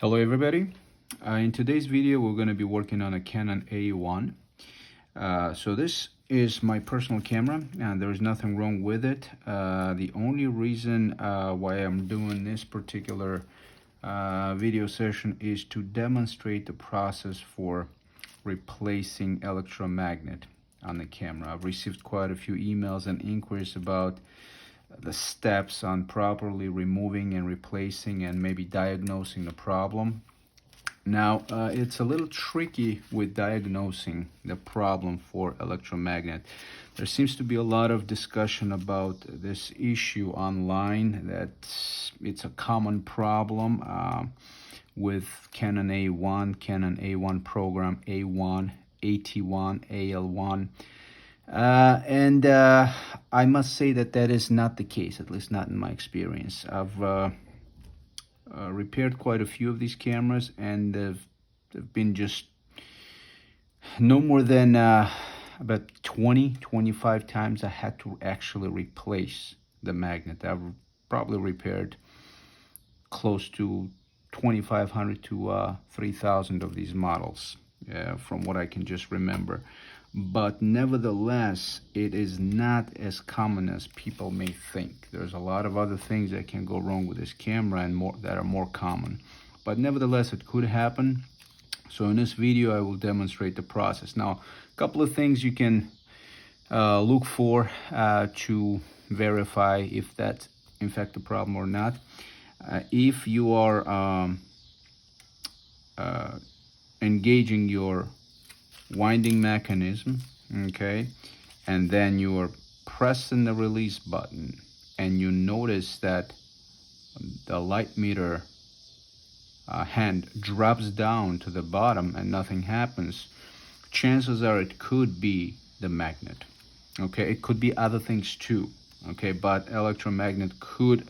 Hello everybody. In today's video we're going to be working on a Canon AE-1. So this is my personal camera and there's nothing wrong with it. The only reason why I'm doing this particular video session is to demonstrate the process for replacing electromagnet on the camera. I've received quite a few emails and inquiries about the steps on properly removing and replacing and maybe diagnosing the problem. Now, it's a little tricky with diagnosing the problem for electromagnet. There seems to be a lot of discussion about this issue online, that it's a common problem with Canon AE-1, Canon A1 program, A1, AT1, AL1. I must say that is not the case, at least not in my experience. I've repaired quite a few of these cameras, and they've been just no more than about 25 times I had to actually replace the magnet. I've probably repaired close to 2,500 to 3,000 of these models, from what I can just remember. But nevertheless, it is not as common as people may think. There's a lot of other things that can go wrong with this camera and more that are more common. But nevertheless, it could happen. So in this video, I will demonstrate the process. Now, a couple of things you can look for to verify if that's in fact the problem or not. If you are engaging your winding mechanism, okay, and then you are pressing the release button and you notice that the light meter hand drops down to the bottom and nothing happens, chances are it could be the magnet. Okay, it could be other things too, okay, but electromagnet could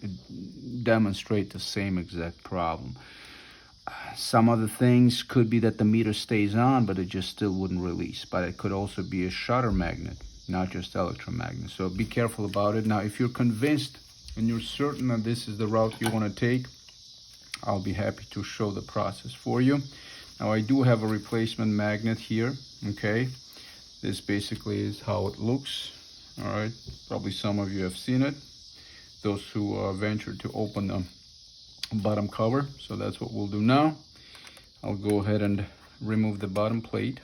demonstrate the same exact problem. Some other things could be that the meter stays on, but it just still wouldn't release. But it could also be a shutter magnet, not just electromagnet. So be careful about it. Now, if you're convinced and you're certain that this is the route you want to take, I'll be happy to show the process for you. Now, I do have a replacement magnet here, okay? This basically is how it looks, all right? Probably some of you have seen it. Those who ventured to open the bottom cover. So that's what we'll do now. I'll go ahead and remove the bottom plate.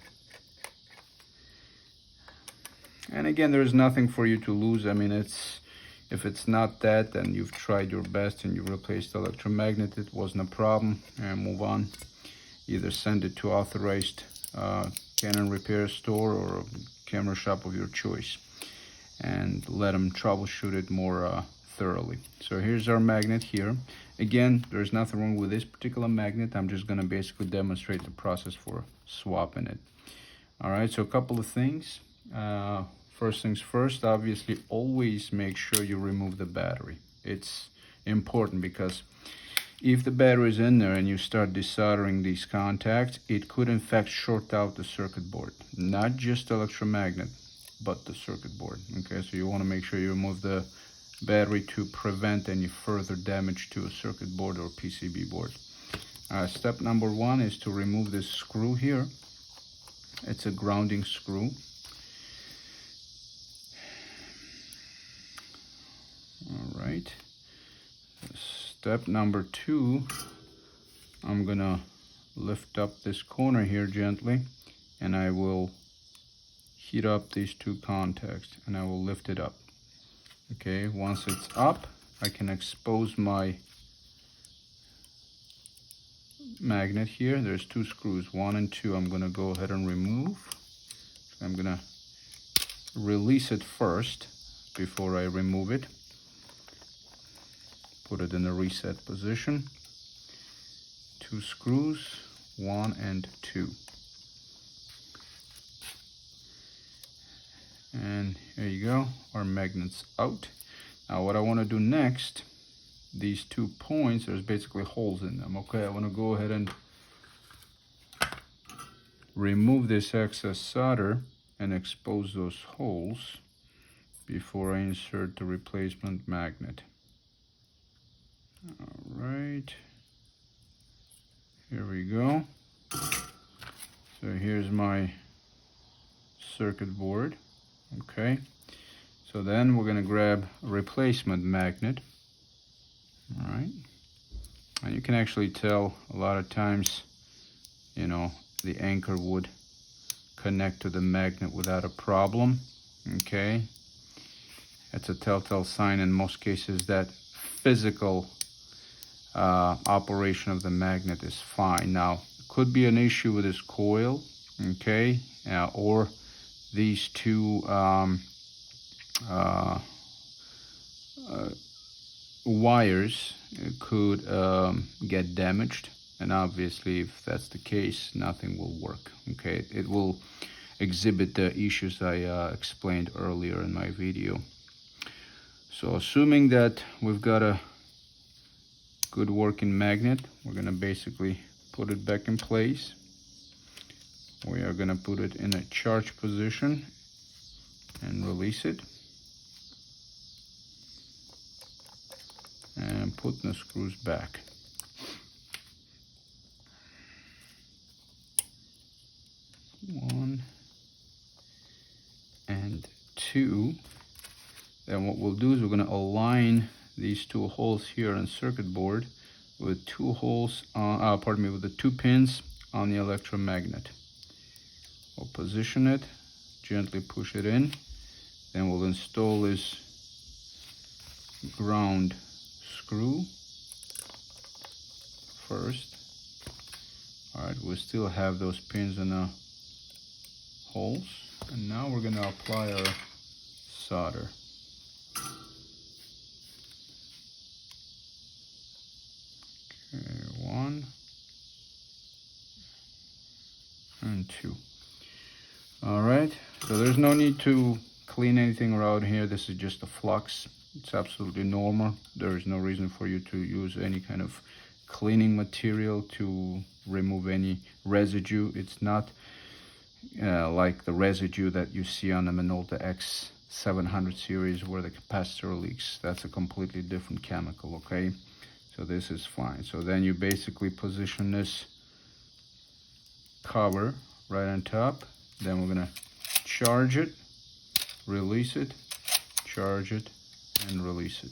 And again, there's nothing for you to lose. I mean, if it's not that, then you've tried your best and you've replaced the electromagnet, it wasn't a problem, and move on. Either send it to authorized Canon repair store or camera shop of your choice and let them troubleshoot it more thoroughly. So here's our magnet here. Again, there's nothing wrong with this particular magnet. I'm just going to basically demonstrate the process for swapping it. All right, so a couple of things. First things first, obviously always make sure you remove the battery. It's important because if the battery is in there and you start desoldering these contacts, it could in fact short out the circuit board. Not just electromagnet, but the circuit board. Okay, so you want to make sure you remove the battery to prevent any further damage to a circuit board or PCB board. Step number one is to remove this screw here. It's a grounding screw. All right. Step number two, I'm gonna lift up this corner here gently, and I will heat up these two contacts, and I will lift it up. Okay, once it's up, I can expose my magnet here. There's two screws, 1 and 2. I'm gonna go ahead and remove. I'm gonna release it first before I remove it. Put it in the reset position. 2 screws, 1 and 2. And here you go, our magnet's out. Now what I want to do next, these 2 points, there's basically holes in them. Okay, I want to go ahead and remove this excess solder and expose those holes before I insert the replacement magnet. All right. Here we go. So here's my circuit board. Okay, so then we're going to grab a replacement magnet. All right, and you can actually tell a lot of times, you know, the anchor would connect to the magnet without a problem. Okay, that's a telltale sign in most cases that physical operation of the magnet is fine. Now, could be an issue with this coil, okay, or these two wires could get damaged, and obviously if that's the case, nothing will work. Okay, it will exhibit the issues I explained earlier in my video. So assuming that we've got a good working magnet, we're going to basically put it back in place. We are going to put it in a charge position and release it, and put the screws back. One and two. Then what we'll do is we're going to align these two holes here on circuit board with two holes on, with the two pins on the electromagnet. We'll position it, gently push it in, then we'll install this ground screw first. Alright, we still have those pins in the holes, and now we're going to apply our solder. Okay, 1 and 2. Alright, so there's no need to clean anything around here. This is just a flux. It's absolutely normal. There is no reason for you to use any kind of cleaning material to remove any residue. It's not like the residue that you see on the Minolta X700 series where the capacitor leaks. That's a completely different chemical, okay? So this is fine. So then you basically position this cover right on top. Then we're gonna charge it, release it, charge it, and release it.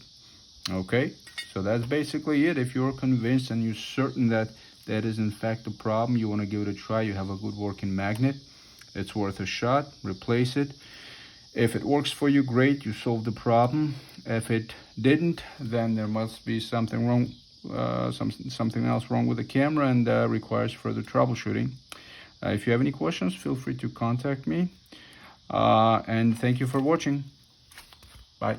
Okay, so that's basically it. If you're convinced and you're certain that that is in fact a problem, you want to give it a try, you have a good working magnet, it's worth a shot. Replace it. If it works for you, great, you solved the problem. If it didn't, then there must be something wrong, something else wrong with the camera, and requires further troubleshooting. If you have any questions, feel free to contact me. And thank you for watching. Bye.